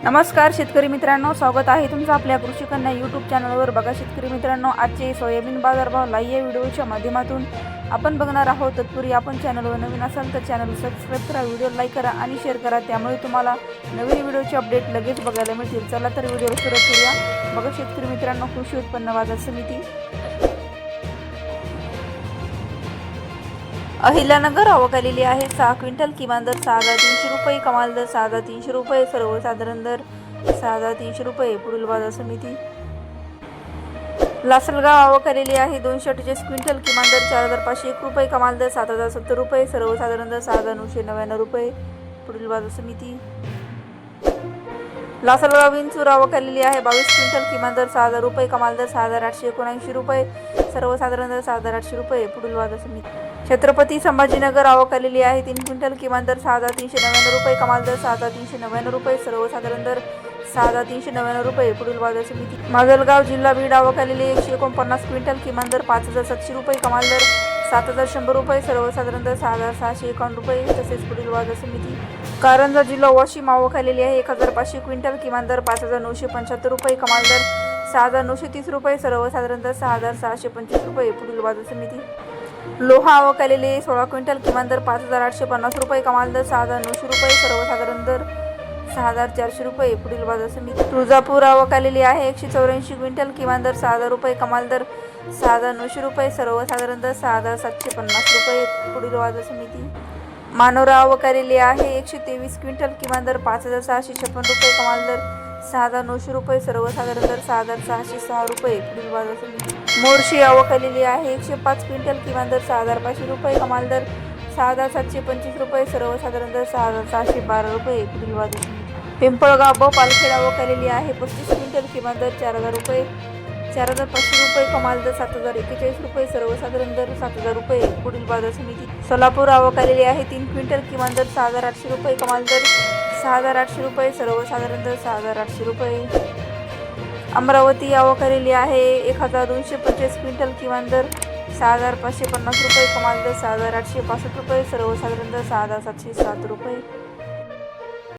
नमस्कार शेतकरी मित्रांनो, स्वागत आहे तुमचं आपल्या कृषी कन्या यूट्यूब चॅनलवर। बघा शेतकरी मित्रांनो, आजचे सोयाबीन बाजारभाव लाईव्ह या व्हिडिओच्या माध्यमातून आपण बघणार आहोत। तत्पूर्वी आपण चॅनलवर नवीन असाल तर चॅनल सबस्क्राईब करा, व्हिडिओ लाईक करा आणि शेअर करा, त्यामुळे तुम्हाला नवीन व्हिडिओचे अपडेट लगेच बघायला मिळतील। चला तर व्हिडिओ सुरू करूया। बघा शेतकरी मित्रांनो, कृषी उत्पन्न बाजार समिती अहिल्यानगर आवक आलेली आहे। 6 क्विंटल, किमान दर 6,300 रुपये, कमाल दर 6,300 रुपये, सर्वसाधारण दर 6,300 रुपये। पुढील बाजार समिती लासलगाव आवक आलेली आहे। 248 क्विंटल, किमान दर 4,501 रुपये, कमाल दर 7,070 रुपये, सर्वसाधारण दर 6,999 रुपये। पुढील बाजार समिती लासलगाव विंचूर आवक आलेली आहे। 22 क्विंटल, किमान दर 6,000 रुपये, कमाल दर 6,879 रुपये, सर्वसाधारण दर 6,800 रुपये। पुढील बाजार समिती छत्रपती संभाजीनगर आवक आलेली आहे। 3 क्विंटल, किमान दर 6,399 रुपये, कमाल दर 6,399 रुपये, सर्वसाधारण दर 6,399 रुपये। पुढील बाजार समिती माजलगाव जिल्हा बीड आवक आलेली आहे। 149 क्विंटल, किमान दर 5,700 रुपये, कमाल दर 7,100 रुपये, सर्वसाधारण दर 6,651 रुपये। तसेच पुढील बाजार समिती कारंजा जिल्हा वाशिम आवक आलेली आहे। 1,500 क्विंटल, किमान दर 5,975 रुपये, कमाल दर 6,930 रुपये, सर्वसाधारण दर 6,625 रुपये। पुढील बाजार समिती लोहा आवक आलेली आहे। 16 क्विंटल, किमान दर 5,850 रुपये, कमाल दर 6,900 रुपये, सर्वसाधारण दर 6,400 रुपये। पुढील बाजार समिती तुळजापूर आवक आलेली आहे। 184 क्विंटल, किमान दर 6,000 रुपये, कमाल दर 6,900 रुपये, सर्वसाधारण दर 6,750 रुपये। पुढील बाजार समिती मानोरा आवक आलेली आहे। 123 क्विंटल, किमान दर 5,656 रुपये, कमाल दर 6,900 रुपये, सर्वसाधारण दर 6,606 रुपये। पुढील बाजार समिती मोर्शी आवक आलेली आहे। 105 क्विंटल, किमान दर 6,500 रुपये, कमाल दर 6,725 रुपये, सर्वसाधारण दर 6,612 रुपये। पुढील बाजार समिती पिंपळगाव व पालखेड आवक आलेली आहे। 35 क्विंटल, किमान दर 4,000 रुपये, 4,500 रुपये, कमाल दर 7,041 रुपये, सर्वसाधारण दर 7,000 रुपये। पुढील बाजार समिती सोलापूर आवक आलेली आहे। 3 क्विंटल, किमान दर 6,800 रुपये, कमाल दर 6,800 रुपये, सर्वसाधारण दर 6,800 रुपये। अमरावती आवक आलेली आहे। 1,225 क्विंटल, किमान दर 6,550 रुपये, कमाल दर 6,865 रुपये, सर्वसाधारण दर 6,707 रुपये।